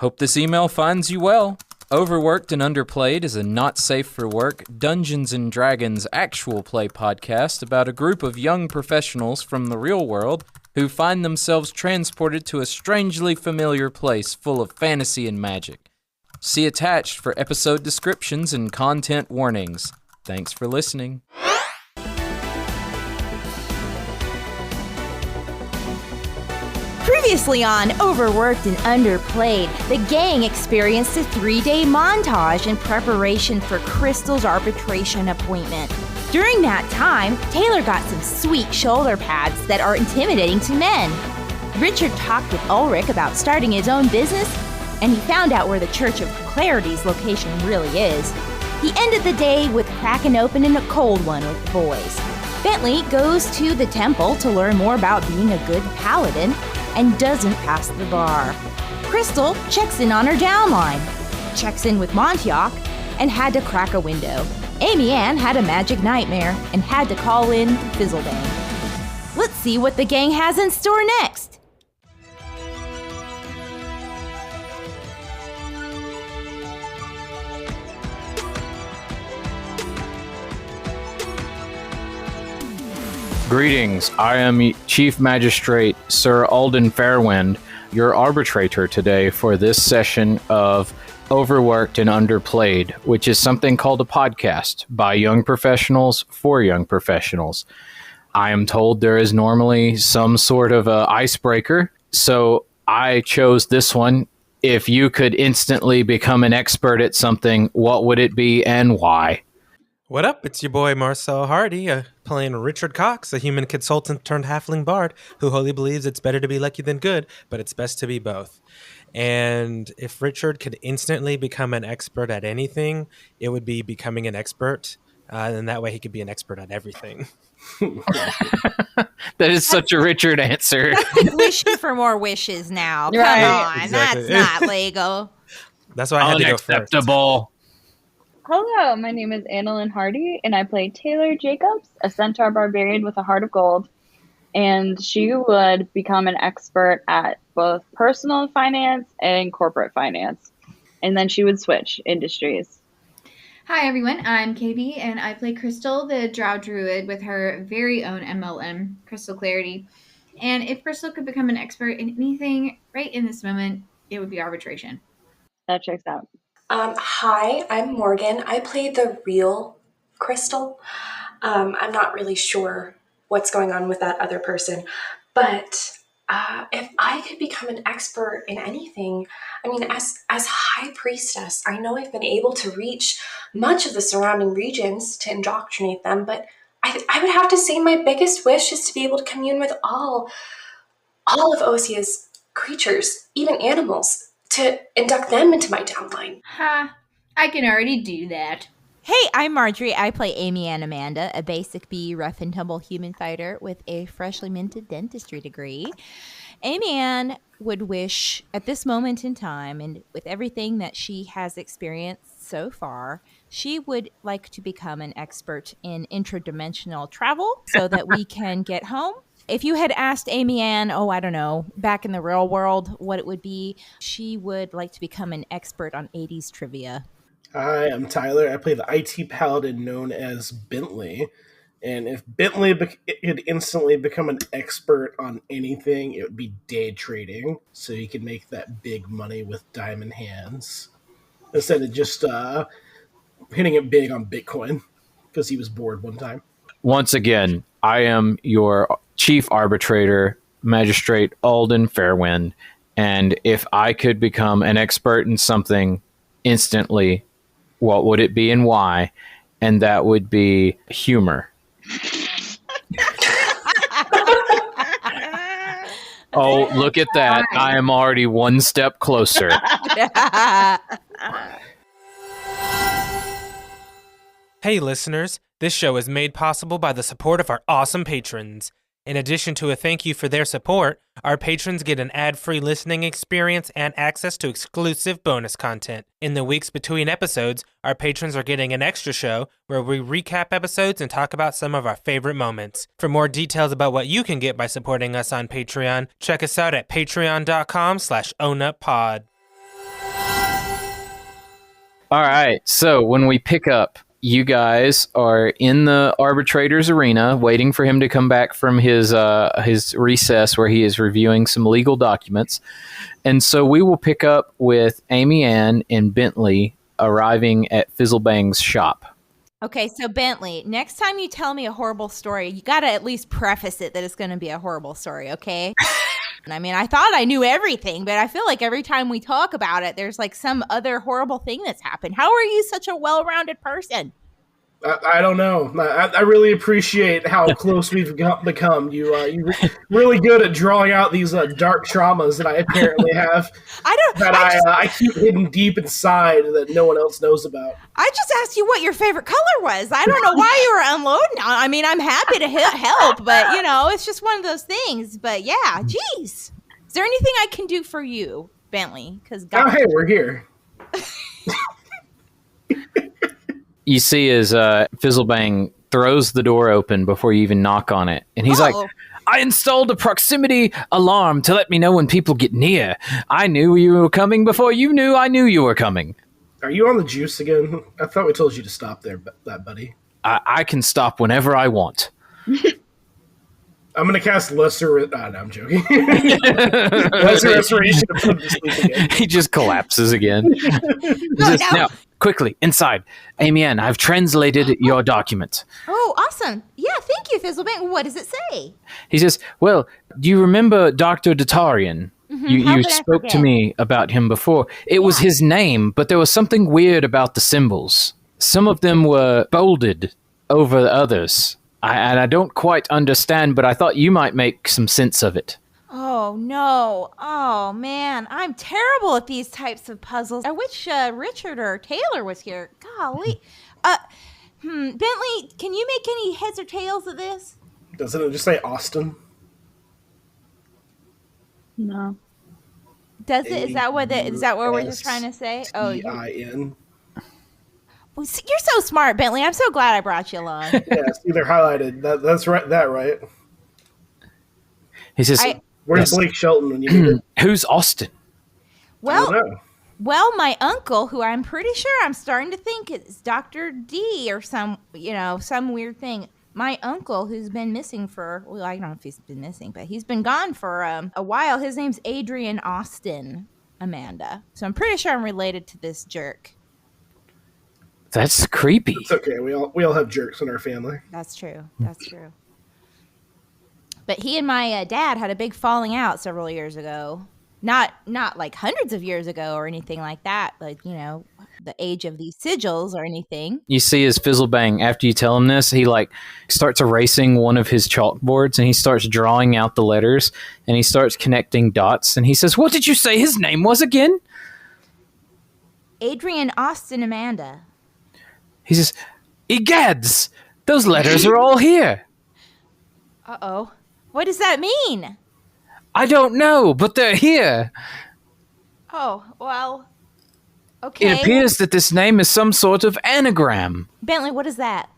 Hope this email finds you well. Overworked and Underplayed is a not safe for work Dungeons & Dragons actual play podcast about a group of young professionals from the real world who find themselves transported to a strangely familiar place full of fantasy and magic. See attached for episode descriptions and content warnings. Thanks for listening. Previously on Overworked and Underplayed, the gang experienced a 3-day montage in preparation for Krystal's arbitration appointment. During that time, Taylor got some sweet shoulder pads that are intimidating to men. Richard talked with Ulrich about starting his own business, and he found out where the Church of Clarity's location really is. He ended the day with cracking open a cold one with the boys. Bentley goes to the temple to learn more about being a good paladin, and doesn't pass the bar. Krystal checks in on her downline, checks in with Montauk, and had to crack a window. Amy Ann had a magic nightmare and had to call in Fizzledang. Let's see what the gang has in store next. Greetings, I am Chief Magistrate Sir Alden Fairwind, your arbitrator today for this session of Overworked and Underplayed, which is something called a podcast by young professionals for young professionals. I am told there is normally some sort of a icebreaker, so I chose this one. If you could instantly become an expert at something, what would it be and why? What up? It's your boy Marcel Hardy, playing Richard Cox, a human consultant turned halfling bard who wholly believes it's better to be lucky than good, but it's best to be both. And if Richard could instantly become an expert at anything, it would be becoming an expert, and that way he could be an expert at everything. That is such a Richard answer. Wishing for more wishes now. Come Right. on, Exactly. That's not legal. That's why I had to go first. Unacceptable. Hello, my name is Annalyn Hardy, and I play Taylor Jacobs, a centaur barbarian with a heart of gold. And she would become an expert at both personal finance and corporate finance. And then she would switch industries. Hi everyone, I'm Katie and I play Krystal, the Drow Druid with her very own MLM, Krystal Clarity. And if Krystal could become an expert in anything right in this moment, it would be arbitration. That checks out. Hi, I'm Morgan. I played the real Krystal. I'm not really sure what's going on with that other person, but if I could become an expert in anything, I mean, as High Priestess, I know I've been able to reach much of the surrounding regions to indoctrinate them, but I would have to say my biggest wish is to be able to commune with all of Osia's creatures, even animals, to induct them into my downline. Ha, I can already do that. Hey, I'm Marjorie. I play Amy Ann Amanda, a basic B rough and tumble human fighter with a freshly minted dentistry degree. Amy Ann would wish at this moment in time, and with everything that she has experienced so far, she would like to become an expert in interdimensional travel so that we can get home. If you had asked Amy Ann, back in the real world, what it would be, she would like to become an expert on 80s trivia. Hi, I'm Tyler. I play the IT paladin known as Bentley. And if Bentley could instantly become an expert on anything, it would be day trading. So he could make that big money with diamond hands. Instead of just hitting it big on Bitcoin. Because he was bored one time. Once again, I am your Chief Arbitrator, Magistrate Alden Fairwind, and if I could become an expert in something instantly, what would it be and why? And that would be humor. Oh, look at that. I am already one step closer. Hey listeners, this show is made possible by the support of our awesome patrons. In addition to a thank you for their support, our patrons get an ad-free listening experience and access to exclusive bonus content. In the weeks between episodes, our patrons are getting an extra show where we recap episodes and talk about some of our favorite moments. For more details about what you can get by supporting us on Patreon, check us out at patreon.com/ownuppod. All right. So when we pick up, you guys are in the arbitrator's arena, waiting for him to come back from his recess where he is reviewing some legal documents. And so we will pick up with Amy Ann and Bentley arriving at Fizzlebang's shop. Okay, so Bentley, next time you tell me a horrible story, you got to at least preface it that it's going to be a horrible story, okay? I mean, I thought I knew everything, but I feel like every time we talk about it, there's like some other horrible thing that's happened. How are you such a well-rounded person? I don't know. I really appreciate how close we've become. You're really good at drawing out these dark traumas that I apparently have. I keep hidden deep inside that no one else knows about. I just asked you what your favorite color was. I don't know why you were unloading. I mean, I'm happy to help, but it's just one of those things. But yeah, geez, is there anything I can do for you, Bentley? Hey, we're here. You see as Fizzlebang throws the door open before you even knock on it. And he's like, I installed a proximity alarm to let me know when people get near. I knew you were coming before you knew I knew you were coming. Are you on the juice again? I thought we told you to stop there, buddy. I can stop whenever I want. I'm going to cast Lesser... no, I'm joking. Lesser Restoration to put him to sleep again. He just collapses again. Now, quickly, inside. Amy Ann, I've translated your document. Oh, awesome. Yeah, thank you, Fizzlebang. What does it say? He says, well, do you remember Dr. Datarian? Mm-hmm. You spoke to me about him before. It was his name, but there was something weird about the symbols. Some of them were bolded over the others. I don't quite understand, but I thought you might make some sense of it. Oh, no. Oh, man. I'm terrible at these types of puzzles. I wish Richard or Taylor was here. Golly. Bentley, can you make any heads or tails of this? Doesn't it just say Austin? No. Does it? Is that what we're just trying to say? Oh, T-I-N. You're so smart, Bentley. I'm so glad I brought you along. Yeah, see, they're highlighted. That's right. That right. He says, "Where's Blake Shelton when you need it?" Who's Austin? Well, my uncle, who I'm pretty sure I'm starting to think is Dr. D or some weird thing. My uncle, who's been missing for, well, I don't know if he's been missing, but he's been gone for a while. His name's Adrian Austin, Amanda. So I'm pretty sure I'm related to this jerk. That's creepy. It's okay. We all have jerks in our family. That's true. But he and my dad had a big falling out several years ago. Not like hundreds of years ago or anything like that, but the age of these sigils or anything. You see his Fizzlebang, after you tell him this, he starts erasing one of his chalkboards and he starts drawing out the letters and he starts connecting dots and he says, what did you say his name was again? Adrian Austin Amanda. He says, egads! Those letters are all here. Uh-oh. What does that mean? I don't know, but they're here. Oh, well, okay. It appears that this name is some sort of anagram. Bentley, what is that?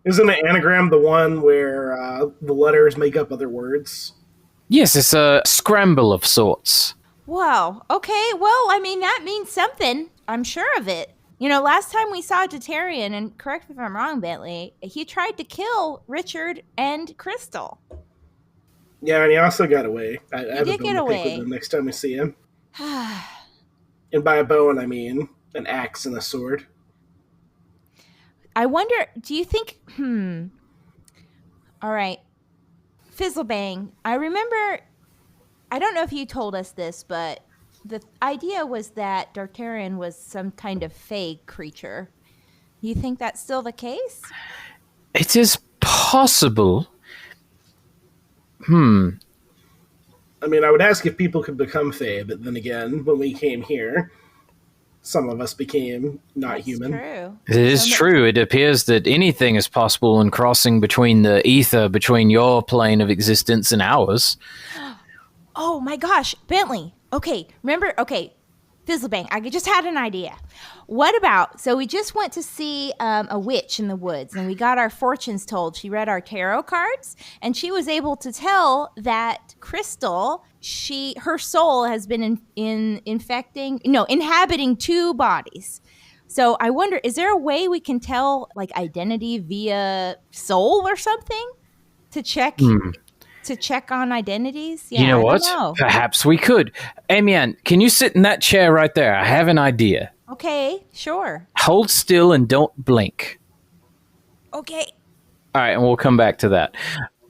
Isn't an anagram the one where the letters make up other words? Yes, it's a scramble of sorts. Wow. Okay. Well, I mean, that means something. I'm sure of it. Last time we saw Datarian, and correct me if I'm wrong, Bentley, he tried to kill Richard and Krystal. Yeah, and he also got away. I he did get away. The next time we see him. And by a bone, I mean an axe and a sword. I wonder, do you think, all right, Fizzlebang, I remember, I don't know if you told us this, but the idea was that Datarian was some kind of fey creature. You think that's still the case? It is possible. I mean, I would ask if people could become fey, but then again, when we came here, some of us became not human. True. It is true. It appears that anything is possible in crossing between the ether, between your plane of existence and ours. Oh my gosh, Bentley. Okay, remember, Fizzlebang, I just had an idea. What about, so we just went to see a witch in the woods and we got our fortunes told. She read our tarot cards and she was able to tell that Krystal, her soul has been inhabiting 2 bodies. So I wonder, is there a way we can tell like identity via soul or something to check on identities? Yeah, You know I what? don't know. Perhaps we could. Amian, can you sit in that chair right there? I have an idea. Okay, sure. Hold still and don't blink. Okay. All right, and we'll come back to that.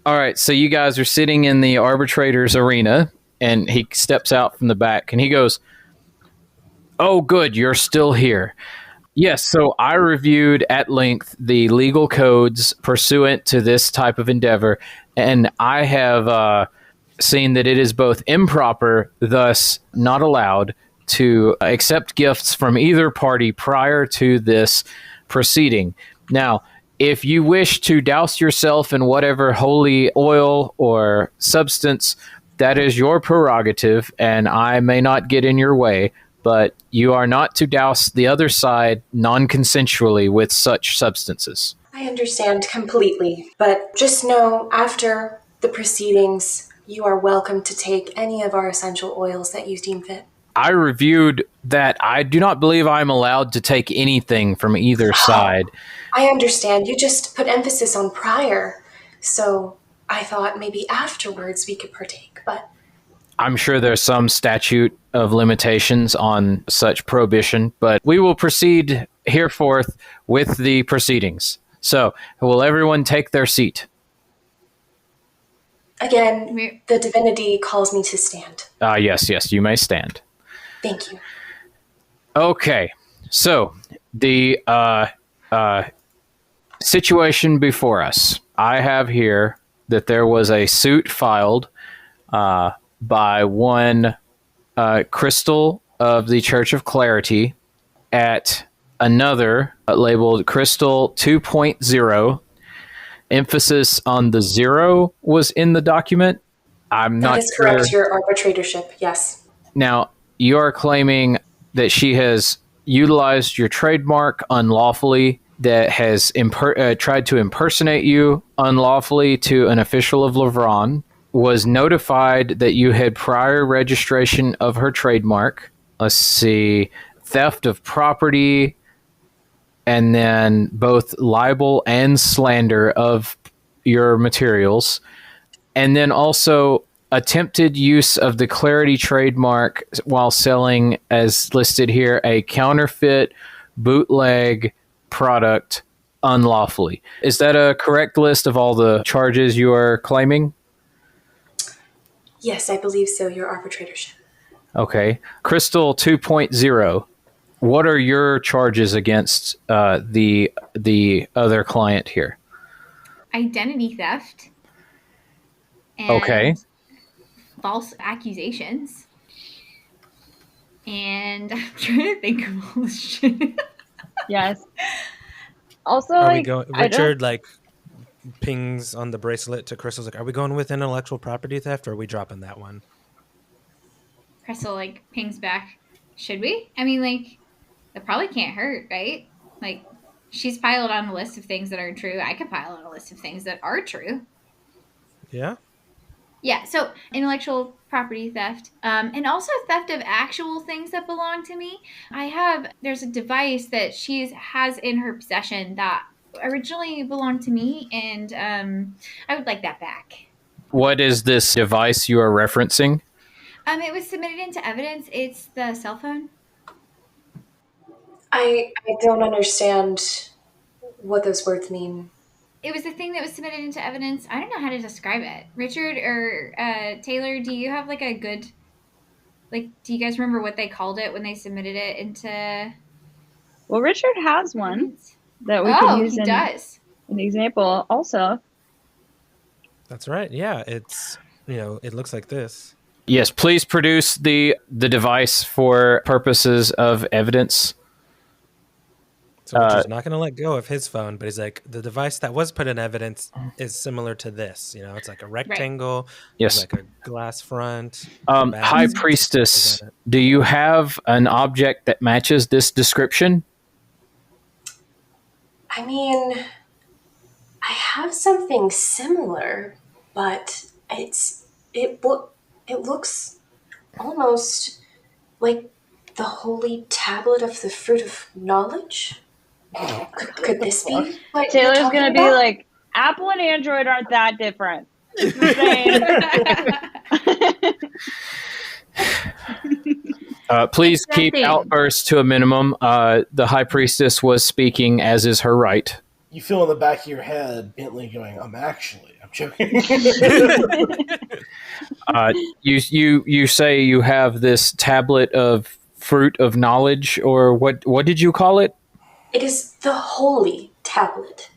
All right, so you guys are sitting in the arbitrator's arena, and he steps out from the back, and he goes, "Oh, good, you're still here. Yes, so I reviewed at length the legal codes pursuant to this type of endeavor, and I have seen that it is both improper, thus not allowed, to accept gifts from either party prior to this proceeding. Now, if you wish to douse yourself in whatever holy oil or substance, that is your prerogative, and I may not get in your way, but you are not to douse the other side non-consensually with such substances." I understand completely, but just know after the proceedings, you are welcome to take any of our essential oils that you deem fit. I reviewed that. I do not believe I'm allowed to take anything from either side. I understand. You just put emphasis on prior, so I thought maybe afterwards we could partake, but I'm sure there's some statute of limitations on such prohibition, but we will proceed hereforth with the proceedings. So, will everyone take their seat? again, the divinity calls me to stand. Yes, you may stand. Thank you. Okay, so the situation before us. I have here that there was a suit filed by one Krystal of the Church of Clarity at another labeled Krystal 2.0. Emphasis on the 0 was in the document. I'm not sure. That is correct, your arbitratorship, yes. Now, you are claiming that she has utilized your trademark unlawfully, that has tried to impersonate you unlawfully to an official of Lavron, was notified that you had prior registration of her trademark. Let's see, theft of property, and then both libel and slander of your materials. And then also attempted use of the Clarity trademark while selling, as listed here, a counterfeit bootleg product unlawfully. Is that a correct list of all the charges you are claiming? Yes, I believe so, your arbitratorship. Okay. Krystal 2.0, what are your charges against the other client here? Identity theft. And Okay. false accusations. And I'm trying to think of all this shit. Yes. Also, Are we like, going? Richard pings on the bracelet to Krystal's like, "Are we going with intellectual property theft, or are we dropping that one?" Krystal pings back. Should we? I mean, that probably can't hurt, right? She's piled on a list of things that are true. I could pile on a list of things that are true. Yeah. Yeah, so intellectual property theft, and also theft of actual things that belong to me. There's a device that she has in her possession that originally belonged to me, and I would like that back. What is this device you are referencing? It was submitted into evidence. It's the cell phone. I don't understand what those words mean. It was the thing that was submitted into evidence. I don't know how to describe it. Richard or Taylor, do you have a good, do you guys remember what they called it when they submitted it into? Well, Richard has one that we can use in an example also. That's right. Yeah, it's, it looks like this. Yes, please produce the device for purposes of evidence. So Richard's not going to let go of his phone, but he's like, the device that was put in evidence is similar to this. You know, it's like a rectangle. Yes. There's like a glass front. High Priestess, do you have an object that matches this description? I mean, I have something similar, but it looks almost like the holy tablet of the fruit of knowledge. Could this be what Taylor's you're gonna talking be about? like, Apple and Android aren't that different. It's the same. Please keep outbursts to a minimum. The High Priestess was speaking, as is her right. You feel in the back of your head Bentley going, I'm joking. You say you have this tablet of fruit of knowledge, or what did you call it? It is the holy tablet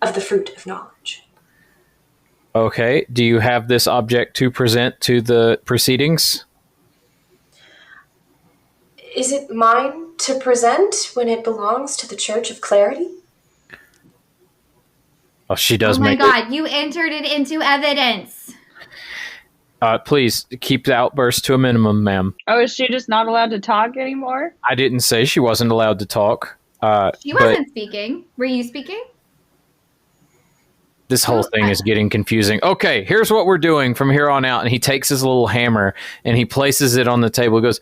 of the fruit of knowledge. Okay. Do you have this object to present to the proceedings? Is it mine to present when it belongs to the Church of Clarity? Oh, she does. Oh my make God! You entered it into evidence. Please keep the outburst to a minimum, ma'am. Oh, is she just not allowed to talk anymore? I didn't say she wasn't allowed to talk. She wasn't speaking. Were you speaking? This whole thing is getting confusing. Okay, here's what we're doing from here on out. And he takes his little hammer and he places it on the table. He goes,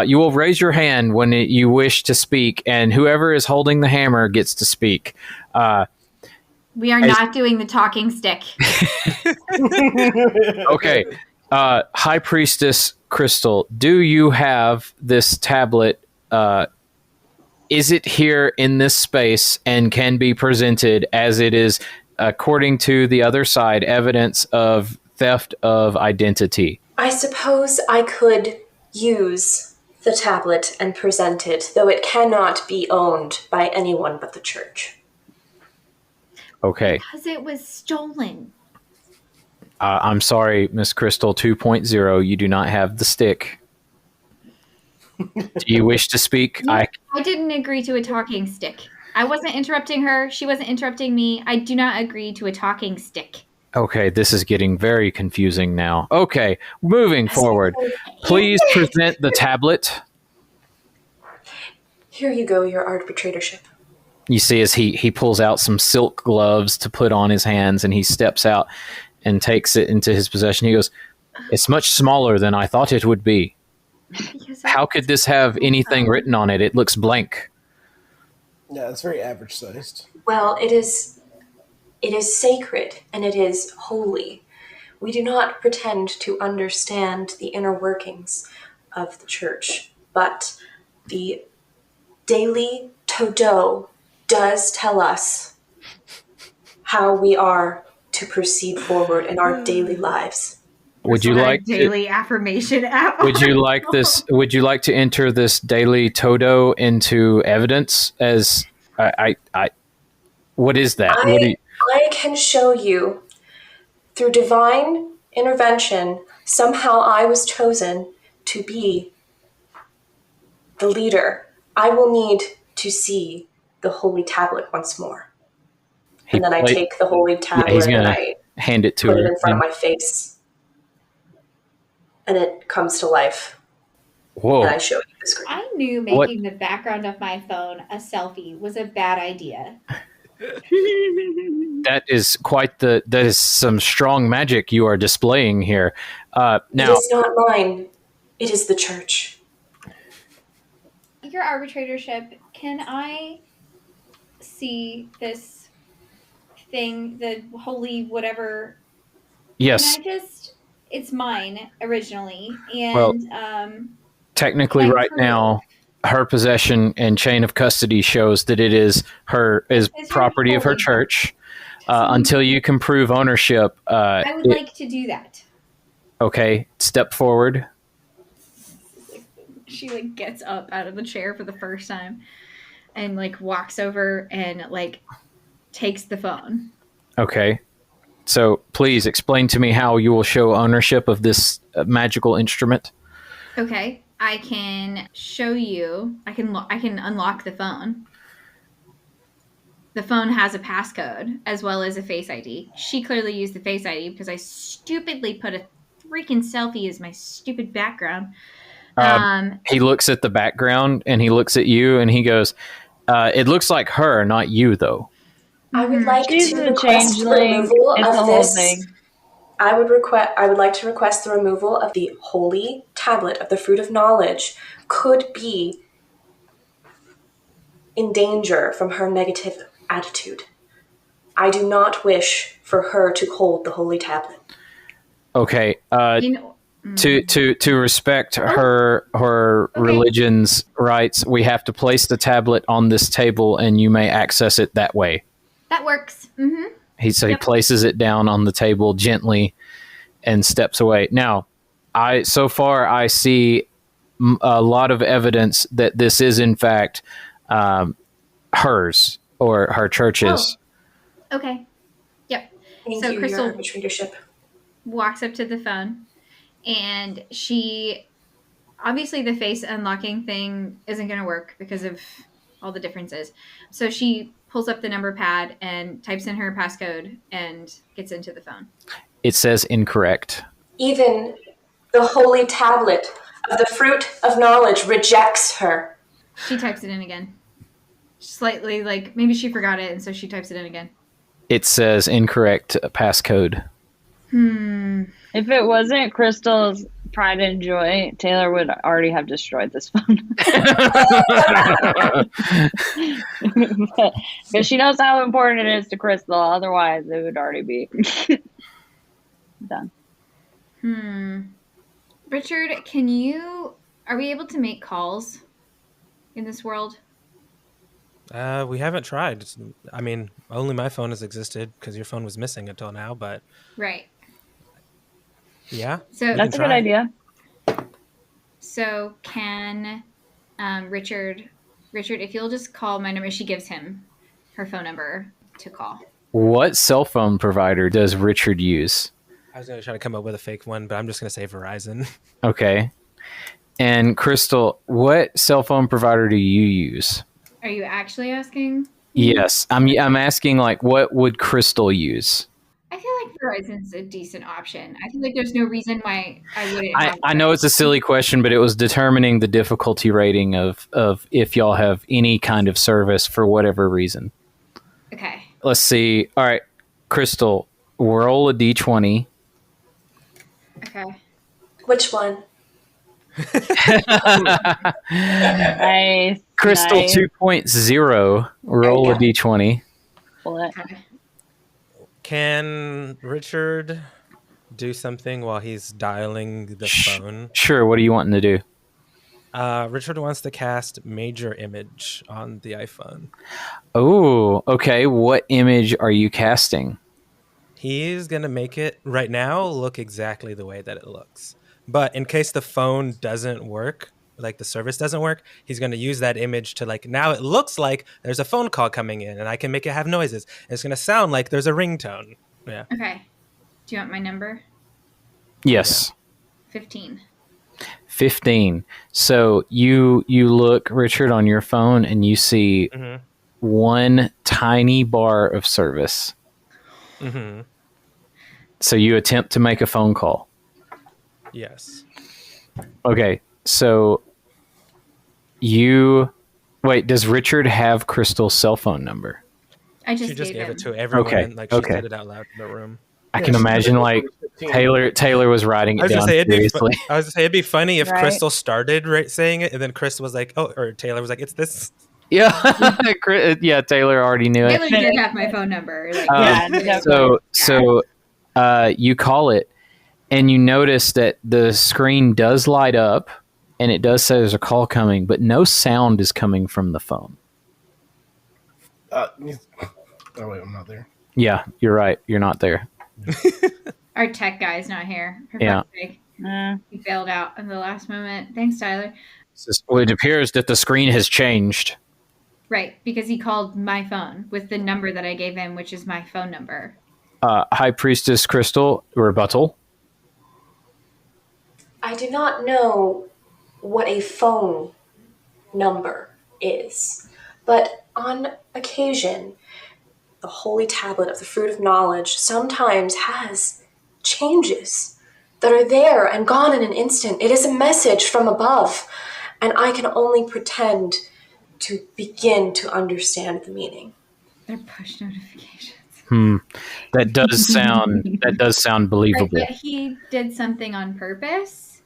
you will raise your hand when you wish to speak, and whoever is holding the hammer gets to speak. We are not doing the talking stick. Okay. High Priestess Krystal, do you have this tablet? Is it here in this space and can be presented as it is, according to the other side, evidence of theft of identity? I suppose I could use the tablet and present it, though it cannot be owned by anyone but the church. Okay. Because it was stolen. I'm sorry, Miss Krystal 2.0, you do not have the stick. Do you wish to speak? No, I didn't agree to a talking stick. I wasn't interrupting her. She wasn't interrupting me. I do not agree to a talking stick. Okay, this is getting very confusing now. Okay, moving forward. Please present the tablet. Here you go, your arbitratorship. You see as he pulls out some silk gloves to put on his hands, and he steps out and takes it into his possession. He goes, it's much smaller than I thought it would be. How could this have anything written on it? It looks blank. Yeah, it's very average sized. Well, it is sacred and it is holy. We do not pretend to understand the inner workings of the church, but the daily Todo does tell us how we are to proceed forward in our daily lives. Would you like daily affirmation app? Would you like this? Would you like to enter this daily Todo into evidence? As I what is that? I can show you through divine intervention. Somehow, I was chosen to be the leader. I will need to see the holy tablet once more, and then I take the holy tablet and I hand it to put her it in front of my face. And it comes to life. Whoa. And I show you the screen. I knew making the background of my phone a selfie was a bad idea. That is some strong magic you are displaying here. Now, it is not mine. It is the church. Your arbitratorship, can I see this thing, the holy whatever? yes. Can I it's mine originally, and technically right now her possession and chain of custody shows that it is property of her church. Until you can prove ownership, I would like to do that. Okay, step forward. She gets up out of the chair for the first time and walks over and takes the phone. Okay. So please explain to me how you will show ownership of this magical instrument. Okay, I can show you. I can unlock the phone. the phone has a passcode as well as a Face ID. She clearly used the Face ID because I stupidly put a freaking selfie as my stupid background. He looks at the background and he looks at you and he goes, it looks like her, not you, though. I would like She's to a request the changeling. removal It's of the whole this. thing. I would like to request the removal of the holy tablet of the fruit of knowledge. Could be in danger from her negative attitude. I do not wish for her to hold the holy tablet. Okay. To respect her Okay. religion's rights, we have to place the tablet on this table, and you may access it that way. That works. Mm-hmm. He places it down on the table gently and steps away. Now, I see a lot of evidence that this is in fact hers or her church's. Oh. Okay. Yep. Thank So you, your Krystal arbitratorship. walks up to the phone, and she obviously the face unlocking thing isn't going to work because of all the differences. So she pulls up the number pad and types in her passcode and gets into the phone. It says incorrect. Even the holy tablet of the fruit of knowledge rejects her. She types it in again. Slightly, like maybe she forgot it, and so she types it in again. It says incorrect passcode. If it wasn't Krystal's pride and joy, Taylor would already have destroyed this phone. Because she knows how important it is to Krystal. Otherwise, it would already be done. Richard, are we able to make calls in this world? We haven't tried. I mean, only my phone has existed because your phone was missing until now, but Right. yeah. So That's a good idea. So can Richard, if you'll just call my number, she gives him her phone number to call. What cell phone provider does Richard use? I was going to try to come up with a fake one, but I'm just going to say Verizon. Okay. And Krystal, what cell phone provider do you use? Are you actually asking? Yes. I'm asking, like, what would Krystal use? I feel like Verizon's a decent option. I feel like there's no reason why I wouldn't. I know it's a silly question, but it was determining the difficulty rating of if y'all have any kind of service for whatever reason. Okay. Let's see. All right, Krystal, roll a d20. Okay. Which one? Nice. Krystal nice. 2.0, roll a d20. Okay. Can Richard do something while he's dialing the phone? Sure, what are you wanting to do? Richard wants to cast Major Image on the iPhone. Oh, okay. What image are you casting? He's going to make it right now look exactly the way that it looks. But in case the phone doesn't work, like the service doesn't work, he's going to use that image to like, now it looks like there's a phone call coming in and I can make it have noises. It's going to sound like there's a ringtone. Yeah. Okay. Do you want my number? Yes. 15. 15. So you look, Richard, on your phone and you see one tiny bar of service. Mm-hmm. So you attempt to make a phone call. Yes. Okay, so wait, does Richard have Krystal's cell phone number? I She just just gave gave him. it to everyone. Okay, Like she okay. said it out loud in the room. I can imagine like Taylor was writing I it was down gonna say seriously. it'd be funny if Right. Krystal started saying it, and then Krystal was like, "Oh," or Taylor was like, "It's this." Yeah, yeah. Taylor already knew it. Taylor did have my phone number. Like, So you call it, and you notice that the screen does light up, and it does say there's a call coming, but no sound is coming from the phone. Oh wait, I'm not there. Yeah, you're right. You're not there. our tech guy's not here. For Yeah. fuck's sake. He failed out in the last moment. Thanks, Tyler. Well, it appears that the screen has changed. Right, because he called my phone with the number that I gave him, which is my phone number. High Priestess Krystal, rebuttal. I do not know what a phone number is, but on occasion, the holy tablet of the fruit of knowledge sometimes has changes that are there and gone in an instant. It is a message from above, and I can only pretend to begin to understand the meaning. They're push notifications. That does sound believable. But he did something on purpose,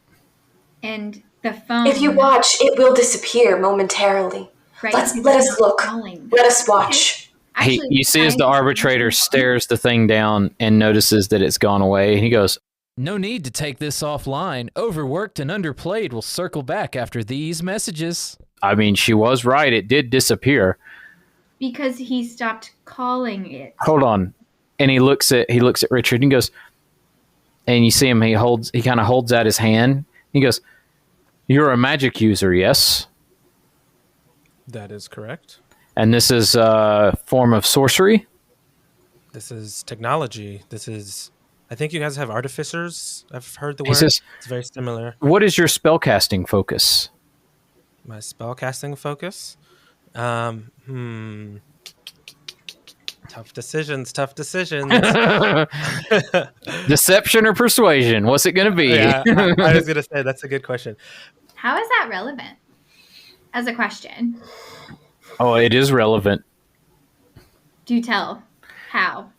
and the phone. If you watch, it will disappear momentarily. Right, Let us look. calling. Let us watch. Actually, You see as the arbitrator stares the thing down and notices that it's gone away, and he goes, No need to take this offline. Overworked and Underplayed will circle back after these messages. I mean, she was right. It did disappear. because he stopped calling it. Hold on. And he looks at Richard and goes, and you see him, he kind of holds out his hand. He goes, "You're a magic user, yes?" That is correct. And this is a form of sorcery? This is technology. I think you guys have artificers. I've heard the He word. says, It's very similar. "What is your spellcasting focus?" My spellcasting focus? Tough decisions. Deception or persuasion? What's it going to be? Yeah, I was going to say, that's a good question. How is that relevant as a question? Oh, it is relevant. Do tell. How?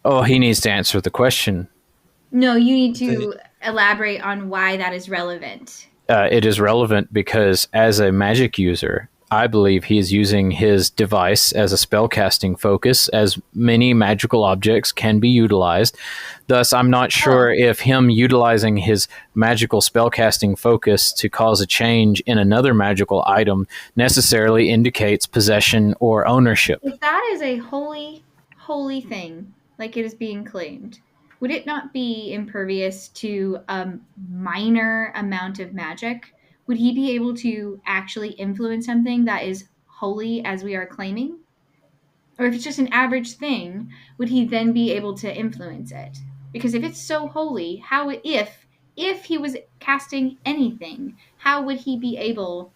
Oh, he needs to answer the question. No, you need to elaborate on why that is relevant. It is relevant because as a magic user, I believe he is using his device as a spellcasting focus, as many magical objects can be utilized. Thus, I'm not sure if him utilizing his magical spellcasting focus to cause a change in another magical item necessarily indicates possession or ownership. If that is a holy thing, like it is being claimed, would it not be impervious to a minor amount of magic? Would he be able to actually influence something that is holy as we are claiming? Or if it's just an average thing, would he then be able to influence it? Because if it's so holy, how if he was casting anything, how would he be able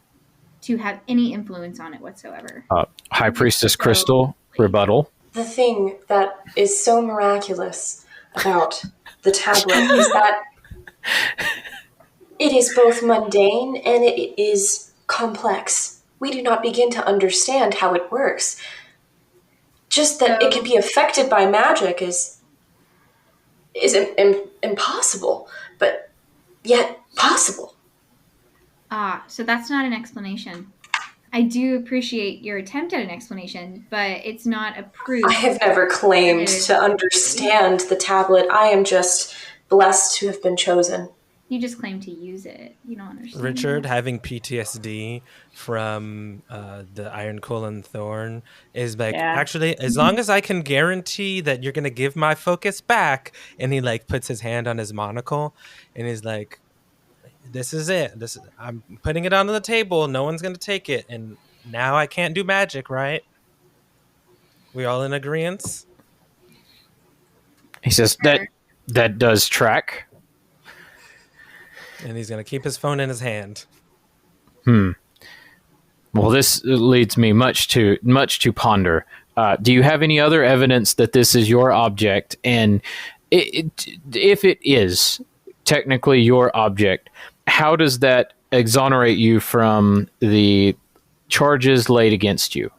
to have any influence on it whatsoever? High Priestess Krystal, rebuttal. The thing that is so miraculous about the tablet is that it is both mundane and it is complex. We do not begin to understand how it works. Just that it can be affected by magic is impossible, but yet possible. So that's not an explanation. I do appreciate your attempt at an explanation, but it's not a proof. I have never claimed to understand the tablet. I am just blessed to have been chosen. You just claim to use it. You don't understand. Richard having PTSD from the Iron Colon Thorn is like, actually, as long as I can guarantee that you're going to give my focus back, and he like puts his hand on his monocle and he's like, this is it. I'm putting it on the table. No one's going to take it. And now I can't do magic, right? We all in agreement? He says, that does track. And he's going to keep his phone in his hand. Well, this leads me much to ponder. Do you have any other evidence that this is your object? And if it is technically your object, how does that exonerate you from the charges laid against you?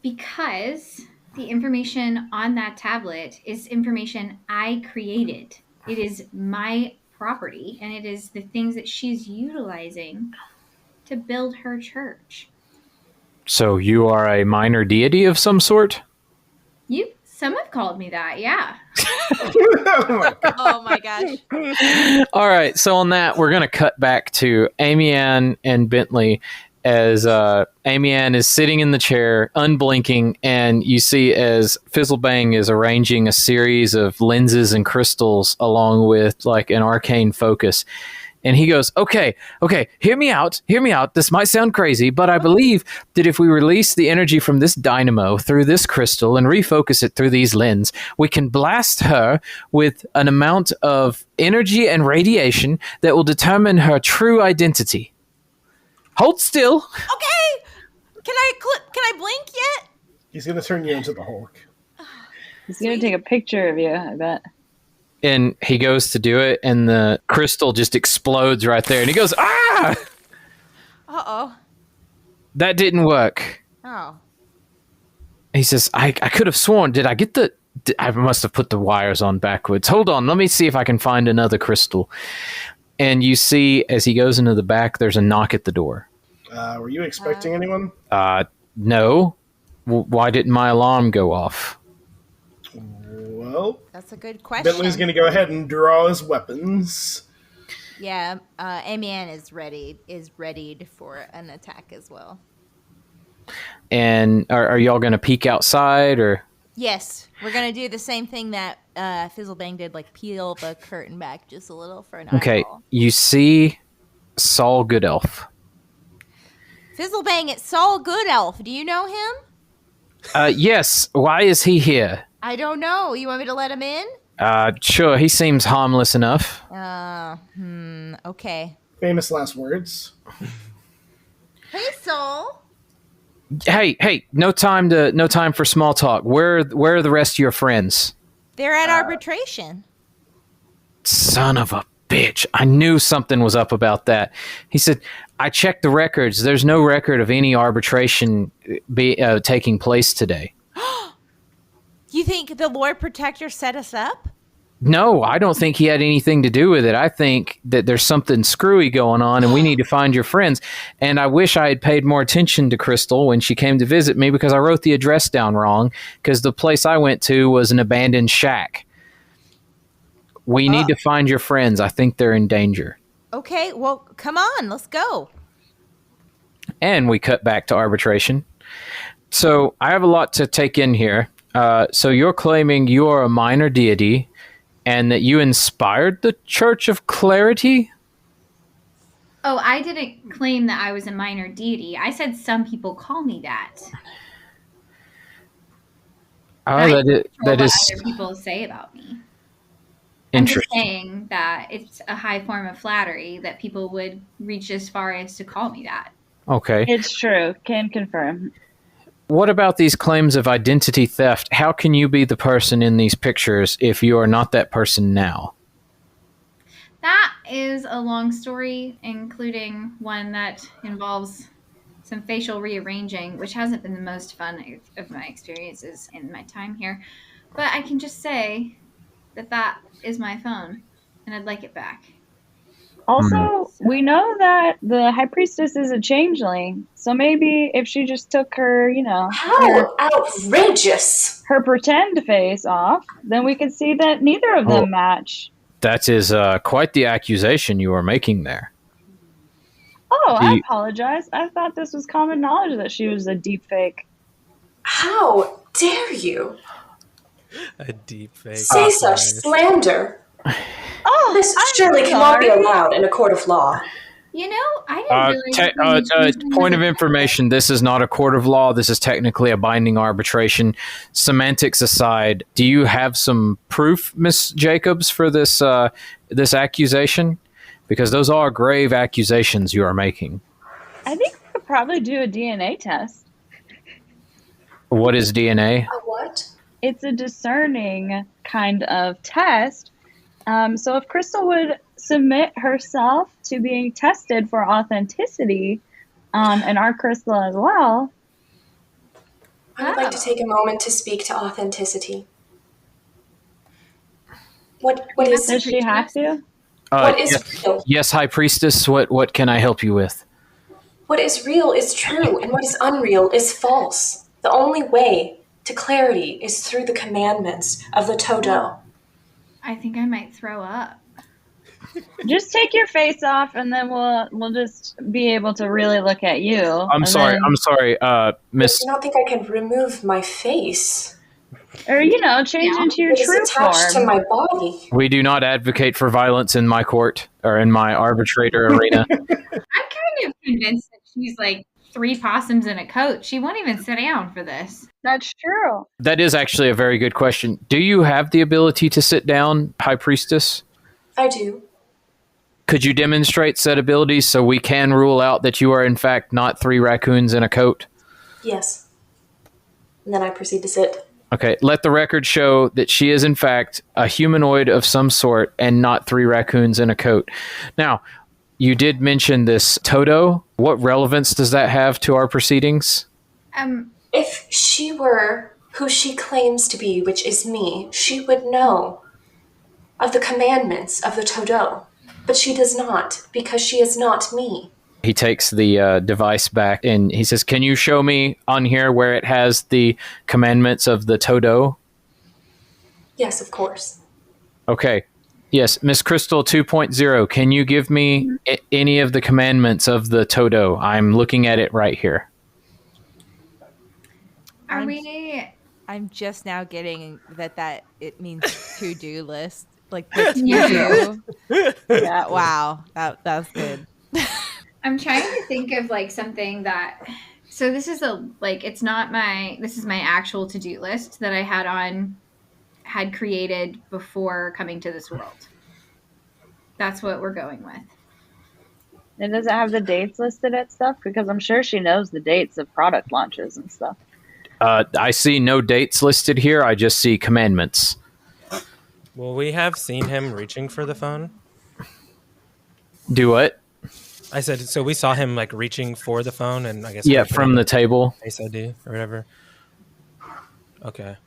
Because the information on that tablet is information I created. It is my property, and it is the things that she's utilizing to build her church. So you are a minor deity of some sort? Some have called me that, yeah. Oh my gosh. All right, so on that, we're going to cut back to Amy Ann and Bentley as Amy Ann is sitting in the chair, unblinking, and you see as Fizzlebang is arranging a series of lenses and crystals along with like an arcane focus. And he goes, okay, hear me out. This might sound crazy, but I believe that if we release the energy from this dynamo through this crystal and refocus it through these lenses, we can blast her with an amount of energy and radiation that will determine her true identity. Hold still. Okay. Can I blink yet? He's going to turn you into the Hulk. He's going to take a picture of you, I bet. And he goes to do it, and the crystal just explodes right there. And he goes, ah! Uh-oh. That didn't work. Oh. He says, I could have sworn, did I get the... I must have put the wires on backwards. Hold on, let me see if I can find another crystal. And you see, as he goes into the back, there's a knock at the door. Were you expecting anyone? No. Why didn't my alarm go off? Well, That's a good question. Bentley's going to go ahead and draw his weapons. Yeah, Amian is readied for an attack as well. And are y'all going to peek outside, or... Yes, we're going to do the same thing that Fizzlebang did, like peel the curtain back just a little for an Okay, eyeball. you see Saul Goodelf. Fizzlebang, it's Saul Goodelf. Do you know him? Yes, why is he here? I don't know. You want me to let him in? Sure, he seems harmless enough. Okay. Famous last words. Hey, Saul. Hey, no time for small talk. Where are the rest of your friends? They're at arbitration. Son of a bitch. I knew something was up about that. He said, I checked the records. There's no record of any arbitration taking place today. You think the Lord Protector set us up? No, I don't think he had anything to do with it. I think that there's something screwy going on and we need to find your friends. And I wish I had paid more attention to Krystal when she came to visit me, because I wrote the address down wrong, because the place I went to was an abandoned shack. We need to find your friends. I think they're in danger. Okay, well, come on, let's go. And we cut back to arbitration. So I have a lot to take in here. So you're claiming you are a minor deity and that you inspired the Church of Clarity? Oh, I didn't claim that I was a minor deity. I said some people call me that. Oh, that is what other people say about me. I'm just interesting. saying that it's a high form of flattery that people would reach as far as to call me that. Okay. It's true. Can confirm. What about these claims of identity theft? How can you be the person in these pictures if you are not that person now? That is a long story, including one that involves some facial rearranging, which hasn't been the most fun of my experiences in my time here. But I can just say that is my phone, and I'd like it back. Also, we know that the High Priestess is a changeling, so maybe if she just took her, How outrageous! her pretend face off, then we could see that neither of them match. That is quite the accusation you are making there. Oh, I apologize. I thought this was common knowledge that she was a deep fake. How dare you A deep fake. say such slander? Oh, This I'm surely cannot be sorry. allowed in a court of law. You know, I didn't realize... Point of information, this is not a court of law. This is technically a binding arbitration. Semantics aside, do you have some proof, Miss Jacobs, for this this accusation? Because those are grave accusations you are making. I think we could probably do a DNA test. What is DNA? A what? It's a discerning kind of test. So if Krystal would submit herself to being tested for authenticity, and our Krystal as well. I would like to take a moment to speak to authenticity. What is Does she have to? what is real? Yes, High Priestess. What can I help you with? What is real is true, and what is unreal is false. The only way to clarity is through the commandments of the Todo. I think I might throw up. Just take your face off, and then we'll just be able to really look at you. I'm sorry, Miss. I don't think I can remove my face. Or change into your It is true attached form. to my body. We do not advocate for violence in my court or in my arbitrator arena. I'm kind of convinced that she's like 3 possums in a coat. She won't even sit down for this. That's true. That is actually a very good question. Do you have the ability to sit down, High Priestess? I do. Could you demonstrate said abilities so we can rule out that you are in fact not 3 raccoons in a coat? Yes. And then I proceed to sit. Okay, let the record show that she is, in fact, a humanoid of some sort and not 3 raccoons in a coat. Now, you did mention this Toto. What relevance does that have to our proceedings? If she were who she claims to be, which is me, she would know of the commandments of the Todo. But she does not, because she is not me. He takes the device back and he says, can you show me on here where it has the commandments of the Todo? Yes, of course. Okay. Yes, Miss Krystal 2.0, can you give me any of the commandments of the Todo? I'm looking at it right here. I'm just now getting that it means to-do list. Like the to-do. Yeah, wow. That was good. I'm trying to think of like something that. So this is this is my actual to-do list that I had created before coming to this world. That's what we're going with. And does it have the dates listed at stuff? Because I'm sure she knows the dates of product launches and stuff. I see no dates listed here. I just see commandments. Will we have seen him reaching for the phone? Do what? I said, so we saw him like reaching for the phone, and I guess from the table. Face ID or whatever. Okay.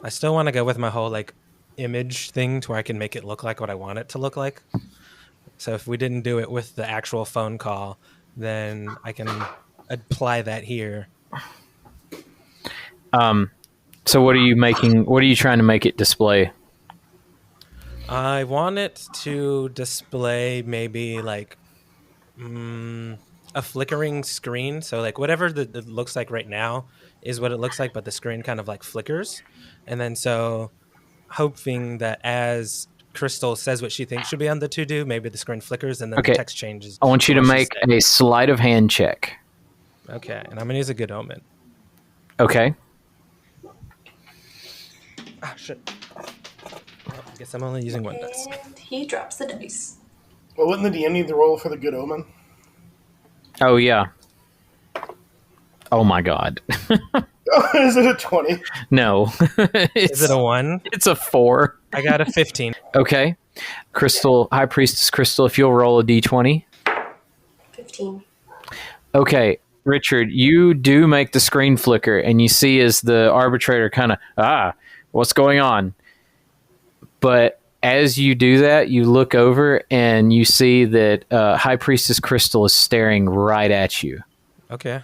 I still want to go with my whole like image thing to where I can make it look like what I want it to look like. So if we didn't do it with the actual phone call, then I can apply that here. So what are you making? What are you trying to make it display? I want it to display maybe like a flickering screen. So like whatever it looks like right now is what it looks like, but the screen kind of like flickers. And then so hoping that as Krystal says what she thinks should be on the to-do, maybe the screen flickers and then the text changes. I want you to make a sleight of hand check. Okay, and I'm going to use a good omen. Okay. Ah, shit. Well, I guess I'm only using one dice. And he drops the dice. Well, wouldn't the DM need the roll for the good omen? Oh, yeah. Oh, my God. Is it a 20? No. Is it a 1? It's a 4. I got a 15. Okay. Krystal, High Priestess Krystal, if you'll roll a d20. 15. Okay. Richard, you do make the screen flicker, and you see as the arbitrator kind of, what's going on? But as you do that, you look over, and you see that High Priestess Krystal is staring right at you. Okay.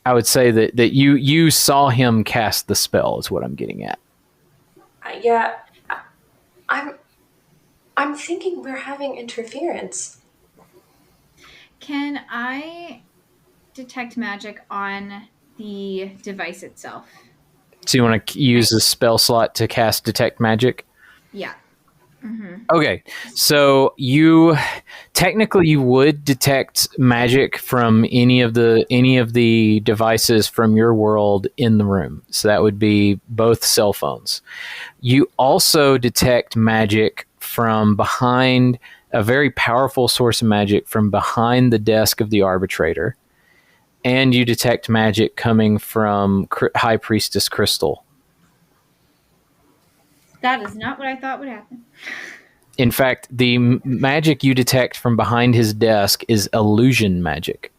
I would say that you saw him cast the spell is what I'm getting at. Yeah, I'm thinking we're having interference. Can I detect magic on the device itself? So you want to use the spell slot to cast Detect Magic? Yeah. Mm-hmm. Okay, so you would detect magic from any of the devices from your world in the room. So that would be both cell phones. You also detect magic from behind, a very powerful source of magic from behind the desk of the arbitrator, and you detect magic coming from High Priestess Krystal. That is not what I thought would happen. In fact, the magic you detect from behind his desk is illusion magic.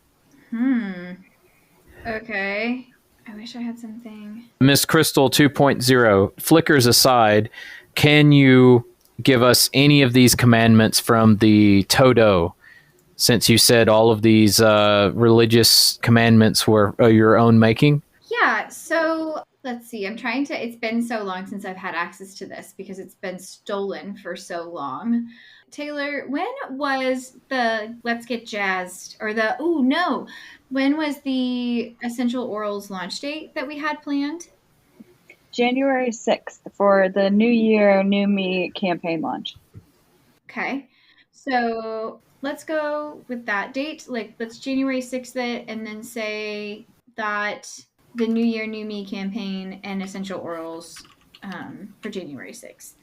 Okay. I wish I had something. Miss Krystal 2.0, flickers aside, can you give us any of these commandments from the Todo? Since you said all of these religious commandments were your own making? Yeah, so let's see. It's been so long since I've had access to this because it's been stolen for so long. Taylor, when was the Let's Get Jazzed when was the Essential Orals launch date that we had planned? January 6th for the New Year, New Me campaign launch. Okay. So let's go with that date. Like, let's January 6th it and then say that the New Year, New Me campaign and Essential Orals for January 6th.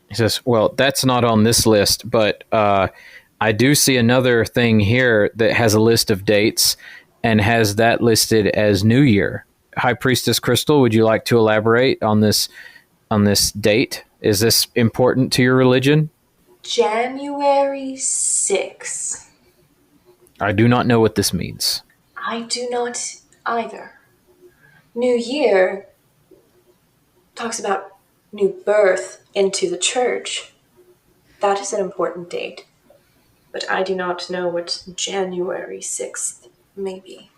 He says, well, that's not on this list, but I do see another thing here that has a list of dates, and has that listed as New Year. High Priestess Krystal, would you like to elaborate on this date? Is this important to your religion? January 6th. I do not know what this means. I do not either. New Year talks about new birth into the church. That is an important date. But I do not know what January 6th may be.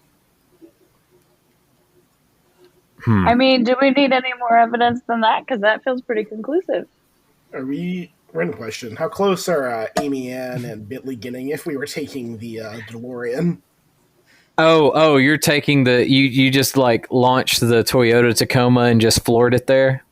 I mean, do we need any more evidence than that? Because that feels pretty conclusive. Random question. How close are Amy Ann and Bentley getting if we were taking the DeLorean? Oh, you're taking you just like launched the Toyota Tacoma and just floored it there?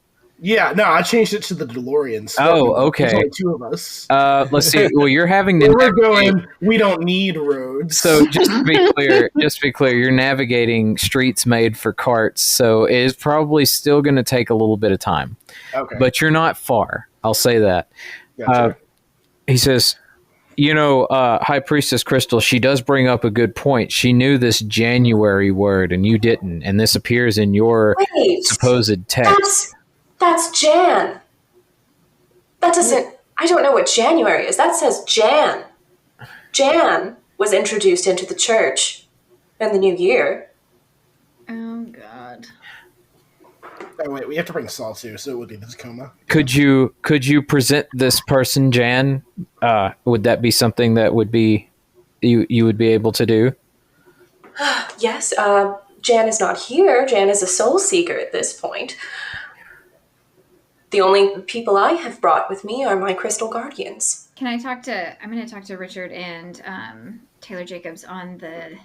Yeah, no, I changed it to the DeLorean. So Oh, okay. There's only two of us. Let's see. Well, you're having to We're going, we don't need roads. So just to be clear, you're navigating streets made for carts, so it is probably still going to take a little bit of time. Okay. But you're not far. I'll say that. Gotcha. He says, High Priestess Krystal, she does bring up a good point. She knew this January word, and you didn't, and this appears in your supposed text. That's Jan. That doesn't... I don't know what January is. That says Jan. Jan was introduced into the church in the new year. Oh, God. Oh, wait, we have to bring Saul too, so it would be the Tacoma. Could you present this person, Jan? Would that be something that would be you would be able to do? Yes, Jan is not here. Jan is a soul seeker at this point. The only people I have brought with me are my crystal guardians. I'm going to talk to Richard and Taylor Jacobs on the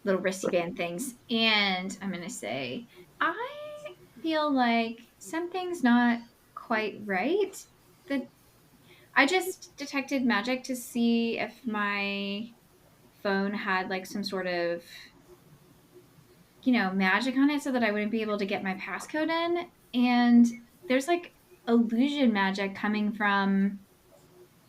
little wristy band things. And I'm going to say, I feel like something's not quite right. I just detected magic to see if my phone had like some sort of, magic on it so that I wouldn't be able to get my passcode in. And there's like illusion magic coming from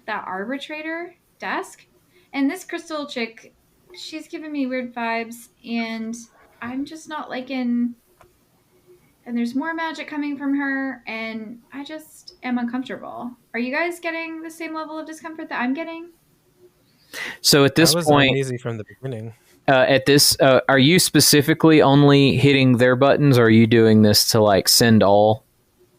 that arbitrator desk. And this Krystal chick, she's giving me weird vibes, and I'm just not liking... And there's more magic coming from her, and I just am uncomfortable. Are you guys getting the same level of discomfort that I'm getting? So at this point, uneasy from the beginning. Are you specifically only hitting their buttons, or are you doing this to like send all?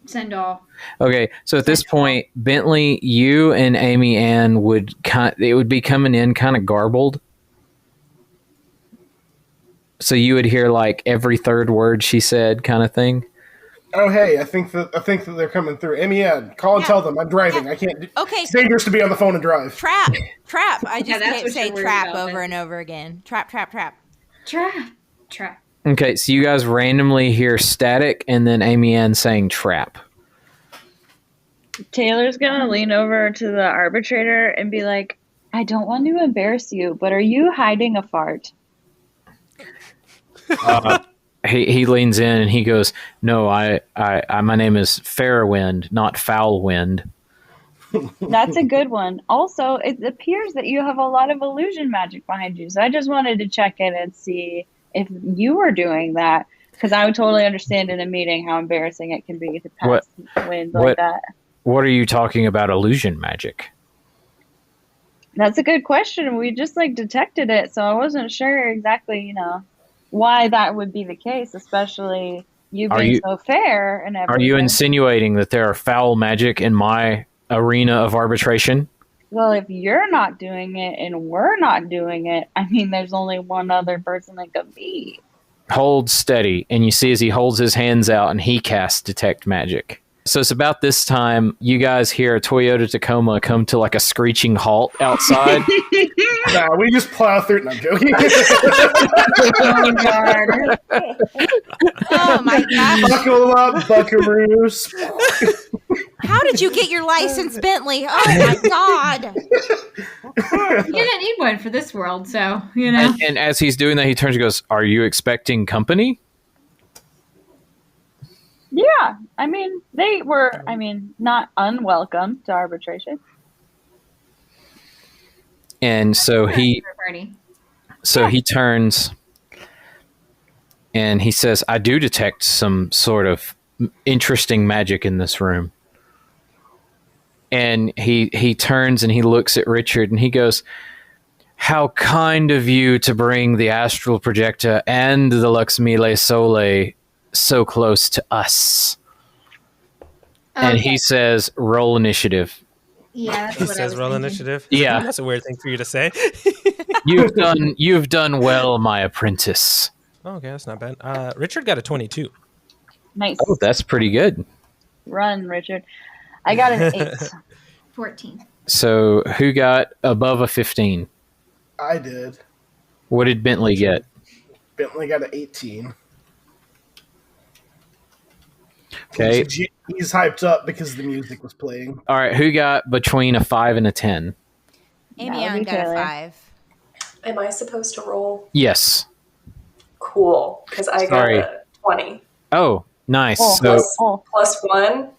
Send all. Okay, so at this point, Bentley, you and Amy Ann would be coming in kind of garbled. So you would hear like every third word she said, kind of thing. Oh, hey, I think that they're coming through. Amy Ann, call and tell them I'm driving. I can't. Okay. It's dangerous to be on the phone and drive. Trap. I just that's can't what say you're worried trap about, over then. and over again. Trap. Trap. Okay, so you guys randomly hear static and then Amy Ann saying trap. Taylor's gonna lean over to the arbitrator and be like, I don't want to embarrass you, but are you hiding a fart? He leans in and he goes, "No, I my name is Fairwind, not Foulwind." That's a good one. Also, it appears that you have a lot of illusion magic behind you. So I just wanted to check in and see if you were doing that, because I would totally understand in a meeting how embarrassing it can be to pass wind like that. What are you talking about illusion magic? That's a good question. We just detected it, so I wasn't sure exactly, why that would be the case, especially you being so fair and everything. Are you insinuating that there are foul magic in my arena of arbitration? Well, if you're not doing it and we're not doing it, I mean, there's only one other person that could be. Hold steady, and you see as he holds his hands out and he casts detect magic. So it's about this time you guys hear a Toyota Tacoma come to like a screeching halt outside. Nah, we just plow through it. No, I'm joking. Oh, God. Oh my gosh. Buckle up, buckaroos. How did you get your license, Bentley? Oh my God. You didn't need one for this world, so, And as he's doing that, he turns and goes, "Are you expecting company?" Yeah, I mean, they were, not unwelcome to arbitration. And so he turns And he says, I do detect some sort of interesting magic in this room. And he turns and he looks at Richard and he goes, how kind of you to bring the astral projector and the Lux Mille Sole so close to us. And he says, roll initiative. Yeah, that's He what I says was roll thinking. initiative. Yeah. That's a weird thing for you to say. You've done well, my apprentice. Oh, okay, that's not bad. Richard got a 22. Nice. Oh, that's pretty good. Run, Richard. I got an 8. 14. So who got above a 15? I did. What did Bentley get? Bentley got an 18. Okay. He's hyped up because the music was playing. All right, who got between a 5 and a 10? Amy That would be got a Taylor. 5. Am I supposed to roll? Yes. Cool, because I got Sorry. a 20. Oh, nice. Oh, So, Plus 1,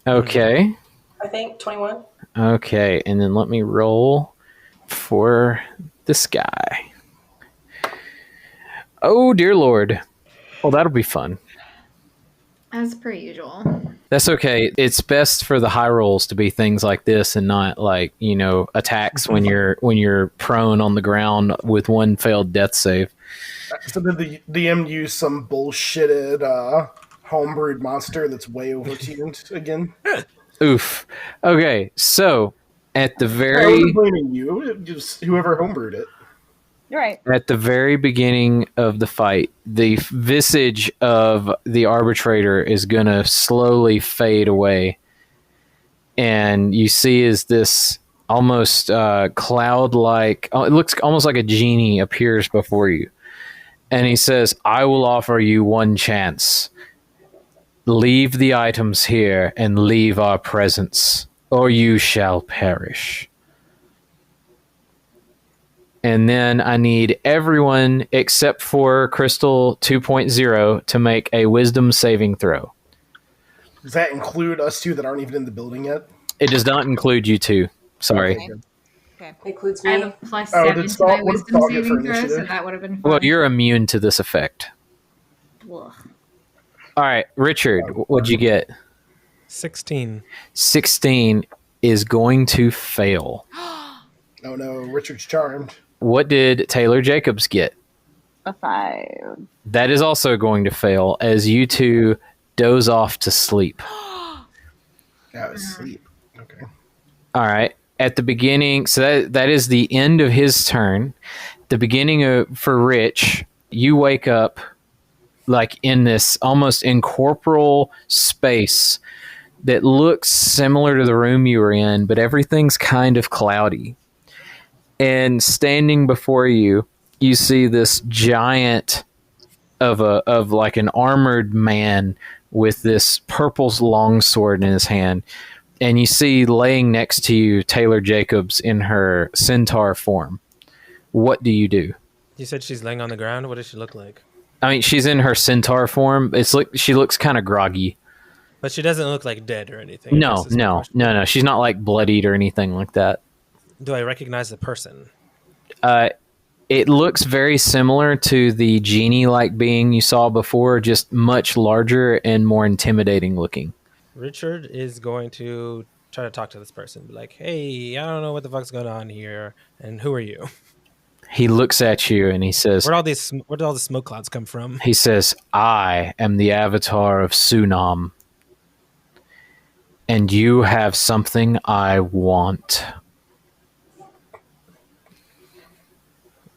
okay. I think, 21. Okay, and then let me roll for this guy. Oh, dear Lord. Well, that'll be fun. As per usual. That's okay. It's best for the high rolls to be things like this and not like, attacks when you're prone on the ground with one failed death save. So did the DM use some bullshitted homebrewed monster that's way overtuned again? Oof. Okay, so at the I very wasn't blaming you. It just whoever homebrewed it. You're right. at the very beginning of the fight, the visage of the arbitrator is going to slowly fade away. And you see is this almost cloud-like, it looks almost like a genie appears before you. And he says, I will offer you one chance. Leave the items here and leave our presence, or you shall perish. And then I need everyone except for Krystal 2.0 to make a wisdom saving throw. Does that include us two that aren't even in the building yet? It does not include you two. Sorry. Okay. Includes I have me. a plus Oh, 7 did to Saul- my what did wisdom Saul get for saving throw, so initiative? that would have been fun. Well, you're immune to this effect. Ugh. All right, Richard, what'd you get? 16. 16 is going to fail. Oh no, Richard's charmed. What did Taylor Jacobs get? A 5. That is also going to fail as you two doze off to sleep. That was sleep. Okay. All right. At the beginning, so that is the end of his turn. The beginning for Rich, you wake up like in this almost incorporeal space that looks similar to the room you were in, but everything's kind of cloudy. And standing before you, you see this giant of like an armored man with this purple longsword in his hand. And you see laying next to you Taylor Jacobs in her centaur form. What do you do? You said she's laying on the ground. What does she look like? I mean, she's in her centaur form. It's like she looks kind of groggy. But she doesn't look like dead or anything. I No, guess is my no, question. no, no. She's not like bloodied or anything like that. Do I recognize the person? It looks very similar to the genie-like being you saw before, just much larger and more intimidating looking. Richard is going to try to talk to this person. Be like, hey, I don't know what the fuck's going on here. And who are you? He looks at you and he says, Where did all the smoke clouds come from? he says, I am the avatar of Sunam. And you have something I want.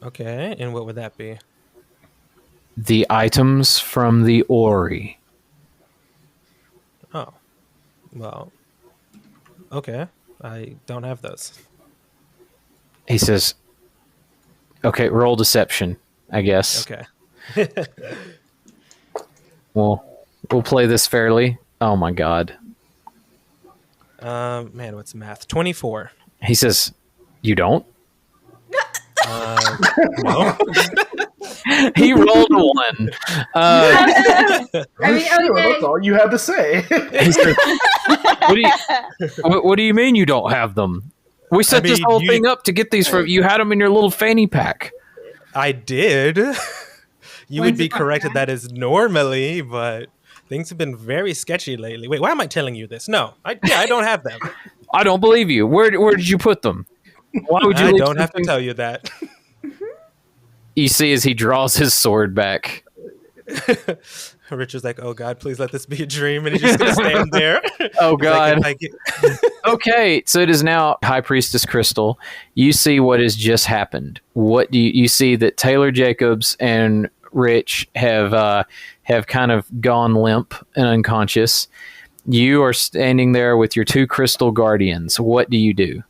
Okay, and what would that be? The items from the Ori. Oh, well, okay. I don't have those. He says, okay, roll deception, I guess. Okay. We'll play this fairly. Oh my God. Man, what's math? 24. He says, you don't? No. He rolled a 1. I mean, Sure, okay. that's all you have to say. He says, what do you mean you don't have them? We set this mean, whole you- thing up to get these from you. Had them in your little fanny pack. I did. You would be corrected that is normally, but things have been very sketchy lately. Wait, why am I telling you this? No, I don't have them. I don't believe you. Where did you put them? Why would you? I leave don't have to something- tell you that. You see, as he draws his sword back. Richard's like, oh God, please let this be a dream. And he's just going to stand there. Oh He's like, God. Okay, so it is now High Priestess Krystal. You see what has just happened. What do you see that Taylor Jacobs and Rich have kind of gone limp and unconscious. You are standing there with your two crystal guardians. What do you do?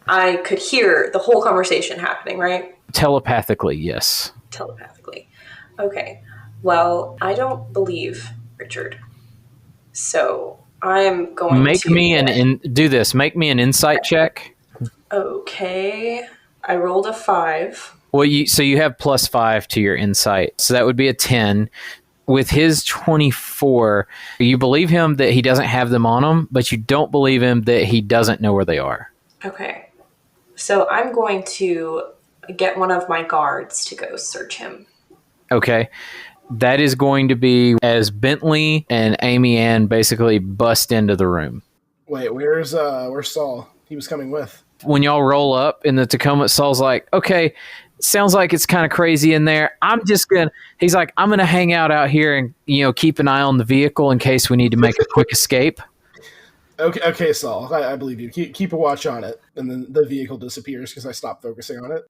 I could hear the whole conversation happening, right? Telepathically, yes. Telepathically. Okay. Well, I don't believe Richard. So I'm going to... do this. Make me an insight check. Okay. I rolled a 5. Well, you have +5 to your insight. So that would be a 10. With his 24, you believe him that he doesn't have them on him, but you don't believe him that he doesn't know where they are. Okay. So I'm going to get one of my guards to go search him. Okay. That is going to be as Bentley and Amy Ann basically bust into the room. Wait, where's Saul? He was coming with. When y'all roll up in the Tacoma, Saul's like, okay, sounds like it's kind of crazy in there. He's like, I'm going to hang out here and, keep an eye on the vehicle in case we need to make a quick escape. Okay, Saul, I believe you. Keep a watch on it. And then the vehicle disappears because I stopped focusing on it.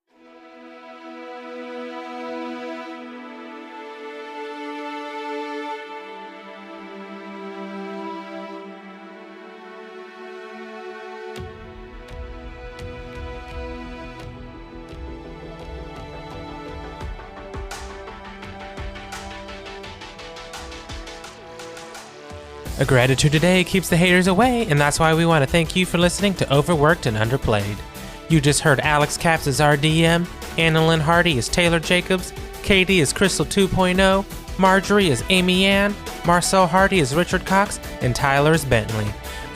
A gratitude today keeps the haters away, and that's why we want to thank you for listening to Overworked and Underplayed. You just heard Alex Capps as our DM, Annalyn Hardy as Taylor Jacobs, Katie as Krystal 2.0, Marjorie as Amy Ann, Marcel Hardy as Richard Cox, and Tyler as Bentley.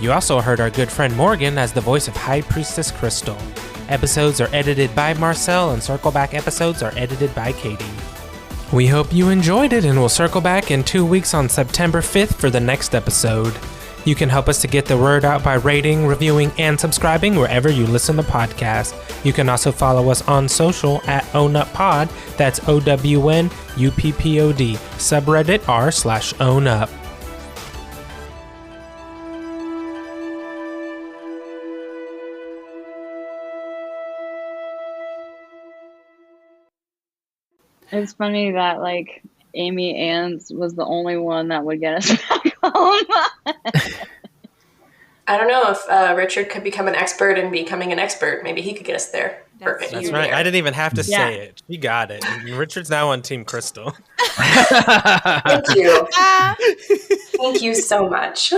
You also heard our good friend Morgan as the voice of High Priestess Krystal. Episodes are edited by Marcel, and Circle Back episodes are edited by Katie. We hope you enjoyed it, and we'll circle back in 2 weeks on September 5th for the next episode. You can help us to get the word out by rating, reviewing, and subscribing wherever you listen to podcasts. You can also follow us on social at OwnUpPod, that's OWNUPPOD, subreddit r/OwnUp. It's funny that Amy Ann's was the only one that would get us back home. I don't know if Richard could become an expert in becoming an expert. Maybe he could get us there. Perfect. That's right. I didn't even have to say it. You got it. Richard's now on Team Krystal. Thank you. Thank you so much.